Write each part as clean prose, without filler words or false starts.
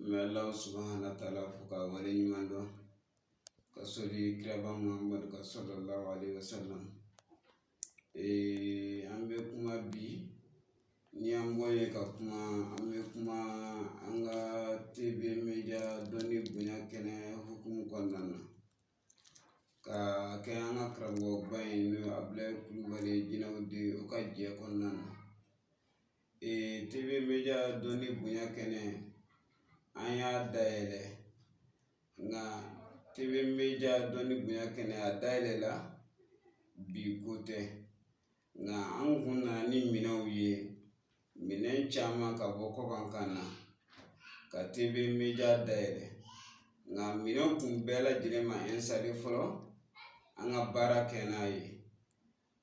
May Allah subhanahu wa ta'ala fuka wale nyimando kasoli kiraba Muhammad ka sallallahu alaihi wasallam. Ambe kuma bi ni amboye ka kuma ambe kuma anga TV media doni bunya kene hukum konnana ka ke anga krabo bayin no able kulubale jinawdi o ka je konnana TV media doni bunya kene anya daele nga TV media doni bunya kene a daele la bi kote nga an kunna ni minaw ye minen chama ka boko kankana ka TV media daele nga minen kun bela dilema ensali folo anga bara kenaye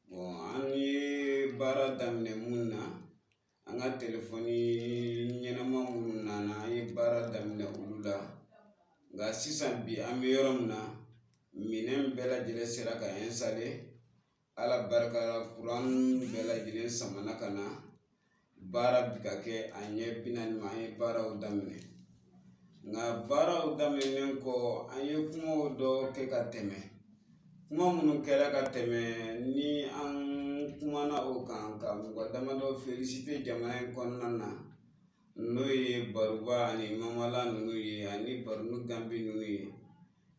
bon an ye bara damne munna anga telefoni nyenama munna na ye bara damne ulula nga sisan bi am yorom na minen bela dile sera ka ensale ala barka la Quran bela dile samana kana bara bikake anye binan ma ye bara udamne nga bara udamne ko anye kuma do ke ka teme kuma munu kera ka teme ni an kuma na o kan ka wadama do felicite jamana konnana no ye baruba ni mamala no ye ani barnu gambi no ye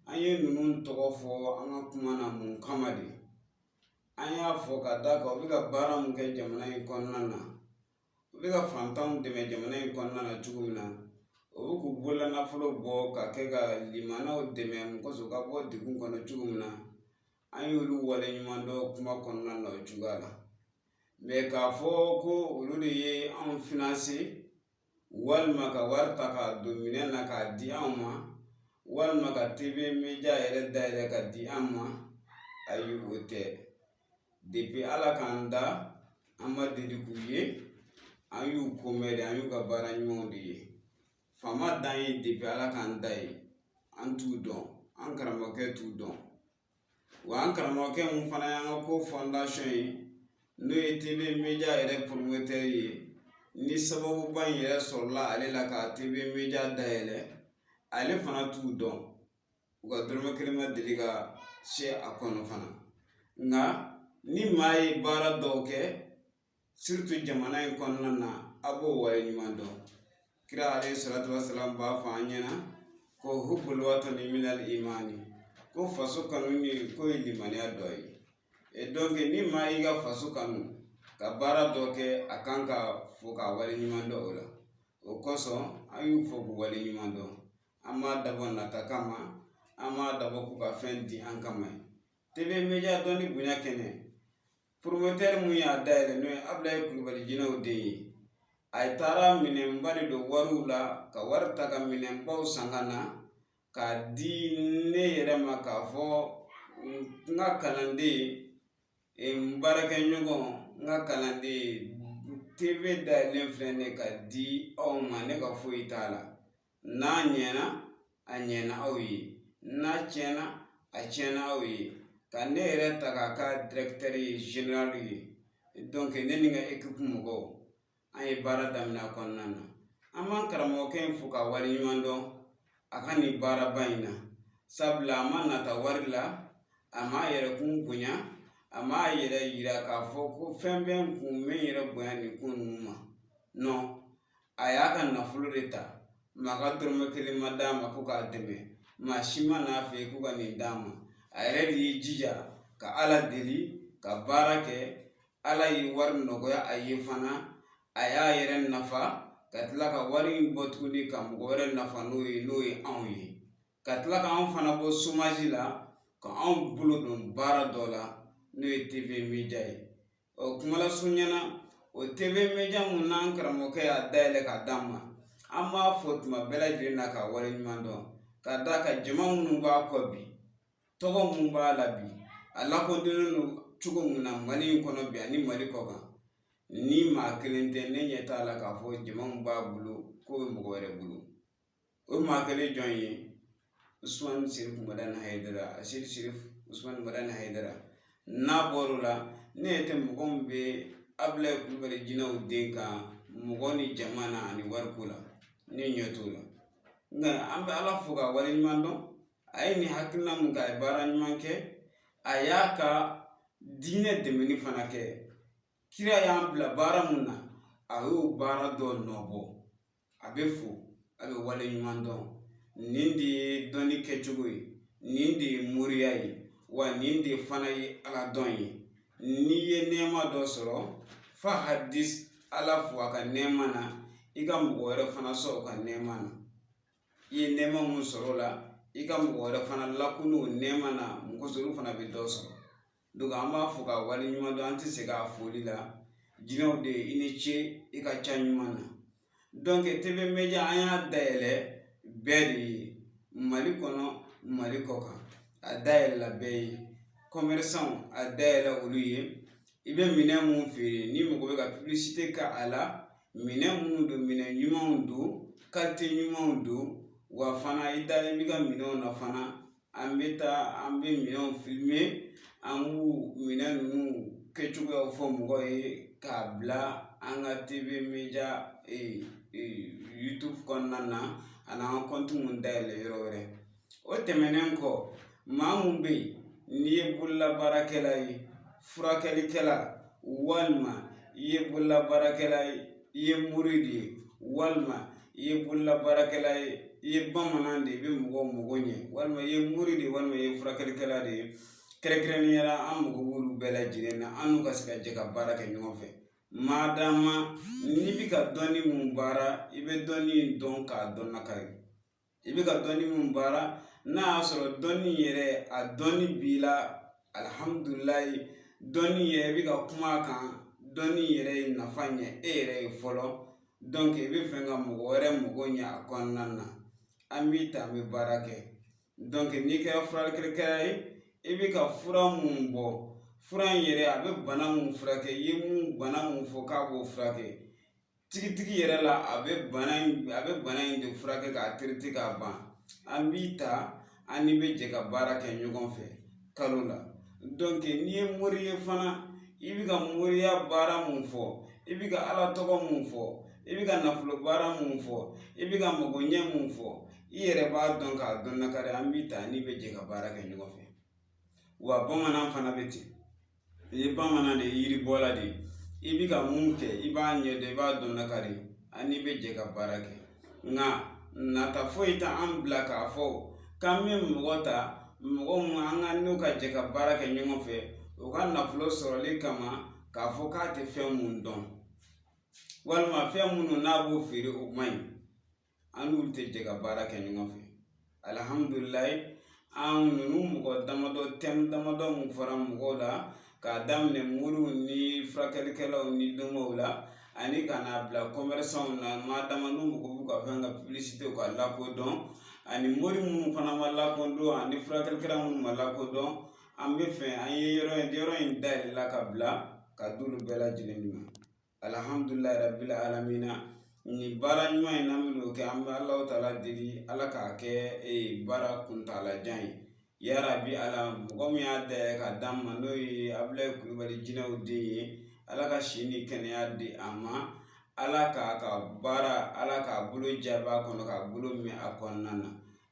anye nunun togo fo anga kuma na mun kamadi anya fo ka daga obi ka bara mun ke jamana konnana obi ka fantam deme jamana konnana chugumina o ku bola na folo bo ka ke ga limana o deme mun ko so ka bo digun kono chugumina anyi olu wale nyumando kuma konnana o chugala me ka fo ko olu ye an finance walma ka warta ka domine na ka di amma walma ka TV media ere daire ka di amma ayu hote depuis ala kanda amma dedi kuye ayu komede ayu ka bara nyundi fama dai depuis ala kanda an tu don an karamoke tu don wa an karamoke mun fana yang ko fondation yi no TV media ere promoter yi ni sababu ban yɛrɛ sɔrɔla ale la ka TV media dayɛlɛ ale fana t'u dɔn u ka dɔrɔmɛ kelen ma deli ka se a kɔnɔ fana nka ni maa ye baara dɔw kɛ surtout jamana in kɔnɔna na a b'o wale ɲuman dɔn kira alayhi salatu wasalam b'a fɔ an ɲɛna ko hubbul watani minal imani ko faso kanu ni ko ye limaniya dɔ ye donc ni maa y'i ka faso kanu ka baara dɔ kɛ a kan ka fo ka wale ɲuman dɔn o la o kosɔn an y'u fɔ k'u wale ɲuman dɔn an m'a dabɔ nata kama an m'a dabɔ k'u ka fɛn di an kama ye TV media dɔnni bonya kɛnɛ promoteur mun y'a dayɛlɛ n'o ye Abulayi Kulubali Jinɛw den ye a taara minɛnba de don wariw la ka wari ta ka minɛnbaw san ka na k'a di ne yɛrɛ ma k'a fɔ n ka kalanden n baarakɛɲɔgɔn n ka kalanden TV dayɛlɛn filɛ ne ka di aw ma ne ka foyi t'a la n'a ɲɛna a ɲɛna aw ye n'a tiɲɛna a tiɲɛna aw ye ka ne yɛrɛ ta k'a ka directeur ye général ye donc ne ni n ka équipe mɔgɔw an ye baara daminɛ a kɔnɔna na an b'an karamɔgɔkɛ in fo ka wale ɲuman dɔn a ka nin baaraba in na sabula a ma nata wari la a m'a yɛrɛkun bonya a m'a yɛrɛ yira k'a fɔ ko fɛn bɛ n kun n bɛ n yɛrɛ bonya nin ko ninnu ma non a y'a ka nafolo de ta maa ka dɔrɔmɛ kelen ma d'a ma ko k'a dɛmɛ maa si ma n'a fɛ ko ka nin d'a ma a yɛrɛ de y'i jija ka ala deli ka baara kɛ ala ye wari nɔgɔya a ye fana a y'a yɛrɛ nafa ka tila ka wari in bɔ tuguni ka mɔgɔ wɛrɛ nafa n'o ye anw ye ka tila ka anw fana bɔ chômage la ka anw bolo don baara dɔ la n'o ye TV media ye kuma la surunyana o TV media mun n'an karamɔgɔkɛ y'a dayɛlɛ ka d'an ma an b'a fɔ tuma bɛɛ lajɛlen na ka wale ɲuman dɔn ka d'a kan jama minnu b'a kɔ bi tɔgɔ mun b'a la bi a lakodɔnnen don cogo mun na Mali in kɔnɔ bi ani Mali kɔ kan ni maa kelen tɛ ne ɲɛ t'a la k'a fɔ jama mun b'a bolo k'o bɛ mɔgɔ wɛrɛ bolo o maa kelen jɔn ye Usmani Sirifu Madani Hayidara Asidi Sirifu Usmani Madani Hayidara n'a bɔr'o la ne yɛrɛ tɛ mɔgɔ min bɛ Abulayi Kulubali Jinɛw den kan mɔgɔ ni jama na ani wariko la ne ɲɛ t'o la nga an bɛ ala fo ka wale ɲuman dɔn a ye nin hakilina mun kɛ a ye baara ɲuman kɛ a y'a ka diinɛ dɛmɛni fana kɛ kira y'an bila baara mun na a y'o baara dɔ nɔbɔ a bɛ fo a bɛ wale ɲuman dɔn nin de ye dɔnni kɛcogo ye nin de ye moriya ye wa nin de fana ye ala dɔn ye n'i ye nɛɛma dɔ sɔrɔ fa hadis ala fo a ka nɛɛma na i ka mɔgɔ wɛrɛ fana sɔrɔ ka nɛɛma na i ye nɛɛma mun sɔrɔ o la i ka mɔgɔ wɛrɛ fana lakunu o nɛɛma na mɔgɔ olu fana bɛ dɔ sɔrɔ donc an b'a fɔ ka wale ɲuman dɔn an tɛ se k'a foli la jinɛw de i ni ce i ka ca ɲuman na donc TV Media an y'a dayɛlɛ bɛɛ de ye Mali kɔnɔ Mali kɔ kan a dayɛlɛla bɛɛ ye commerçant a dayɛlɛ olu ye i bɛ minɛn mun feere ni mɔgɔ bɛ ka publicité kɛ a la minɛn minnu don minɛn ɲumanw don qualité ɲumanw don wa fana i dalen bɛ ka minɛnw na fana an bɛ minɛnw filmer an b'u minɛn ninnu kɛcogoyaw fɔ mɔgɔw ye k'a bila an ka TV Media YouTube kɔnɔna na ani an compte mun dayɛlɛ yɔrɔ wɛrɛ o tɛmɛnen kɔ maa mun bɛ yen n'i ye bololabaarakɛla ye furakɛlikɛla walima i ye bololabaarakɛla ye i ye mori de ye walima i ye bololabaarakɛla ye i ye bamanan de ye i bɛ mɔgɔw mago ɲɛ walima i ye mori de ye walima i ye furakɛlikɛla de ye kɛrɛnkɛrɛnnenya la an mago b'olu bɛɛ lajɛlen na an n'u ka se ka jɛ ka baara kɛ ɲɔgɔn fɛ madama n'i bɛ ka dɔnni mun baara i bɛ dɔnni dɔn k'a dɔn nakari i bɛ ka dɔnni mun baara n'a y'a sɔrɔ dɔnni yɛrɛ a dɔnni b'i la alihamudulilayi dɔnni yɛrɛ i bɛ ka kuma a kan dɔnni yɛrɛ ye nafa ɲɛ e yɛrɛ ye fɔlɔ donc i bɛ fɛ ka mɔgɔ wɛrɛ mago ɲɛ a kɔnɔna na an b'i ta an bɛ baara kɛ donc n'i kɛra furakɛlikɛla ye i bɛ ka fura mun bɔ fura in yɛrɛ a bɛ bana mun furakɛ i ye bana mun fɔ k'a b'o furakɛ tigitigi yɛrɛ la a bɛ bana in de furakɛ k'a traiter k'a ban an b'i ta an ni bɛ jɛ ka baara kɛ ɲɔgɔn fɛ kalo la donc n'i ye mori ye fana i bɛ ka moriya baara mun fɔ i bɛ ka ala tɔgɔ mun fɔ i bɛ ka nafolo baara mun fɔ i bɛ ka magoɲɛ mun fɔ i yɛrɛ b'a dɔn k'a dɔn nakari an b'i ta an ni bɛ jɛ ka baara kɛ ɲɔgɔn fɛ wa bamanan fana bɛ ten i ye bamanan de ye yiribɔla de ye i bɛ ka mun kɛ i b'a ɲɛdɔn i b'a dɔn nakari an ni bɛ jɛ ka baara kɛ nka nata foyi t'an bila k'a fɔ k'an bɛ mɔgɔ ta mɔgɔ mun an ka n'u ka jɛ ka baara kɛ ɲɔgɔn fɛ u ka nafolo sɔrɔli kama k'a fɔ k'a tɛ fɛn mun dɔn walima fɛn minnu n'a b'o feere o man ɲi an n'olu tɛ jɛ ka baara kɛ ɲɔgɔn fɛ alihamudulilayi an ninnu mɔgɔ damadɔ thème damadɔ mun fɔra mɔgɔw la k'a daminɛ moriw ni furakɛlikɛlaw ni dɔnbaaw la ani ka n'a bila commerçant na maa dama n'u mago b'u ka fɛn ka publicité ka lakodɔn ani mori minnu fana ma lakodɔn ani furakɛlikɛla minnu ma lakodɔn an bɛ fɛ an ye yɔrɔ in dayɛlɛla ka bila ka d'olu bɛɛ lajɛlen de ma alihamudulilayi rabbil alamina nin baara ɲuman in na an bɛn'o kɛ an bɛ Alahu taala deli ala k'a kɛ baara kuntalajan ye yarabi ala mɔgɔ min y'a dayɛlɛ ka d'an ma n'o ye Abulayi Kulubali jinɛw den ye ala ka si ni kɛnɛya di a ma ala k'a ka baara ala k'a bolo jaab'a kɔnɔ k'a bolo mɛn a kɔnɔna na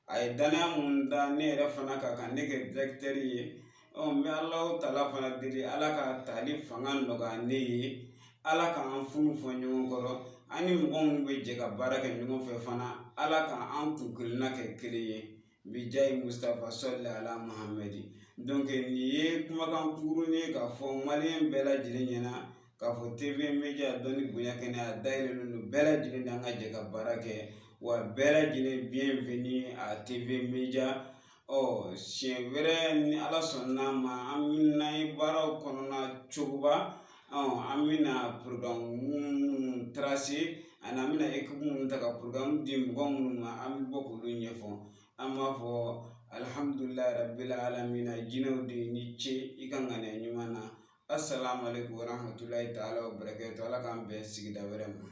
a ye danaya mun da ne yɛrɛ fana ka kan ne kɛ directeur ye n bɛ Alahu taala fana deli ala ka tali fanga nɔgɔya ne ye ala k'an funu fɔ ɲɔgɔn kɔrɔ an ni mɔgɔ minnu bɛ jɛ ka baara kɛ ɲɔgɔn fɛ fana ala k'an kun kelenna kɛ kelen ye bijayi Mustafa sɔli ala Muhamɛdi donc nin ye kumakan kunkurunin ye k'a fɔ maliyɛn bɛɛ lajɛlen ɲɛna k'a fɔ TV Media dɔnni bonya kɛnɛ a dayɛlɛlen don bɛɛ lajɛlen na an ka jɛ ka baara kɛ wa bɛɛ lajɛlen bienvenue à TV Media siɲɛ wɛrɛ ni ala sɔnn'a ma an n'an ye baaraw kɔnɔna cogoba an bɛna programme minnu tracer ani an bɛna équipe minnu ta ka programme di mɔgɔ minnu ma an bɛ bɔ k'olu ɲɛfɔ an b'a fɔ alihamudulilayi rabbil alamina jinɛw de ni ce i ka ŋaniya ɲuman na assalamu alaikum warahmatulahi taala wa barakatuh ala k'an bɛn sigida wɛrɛ ma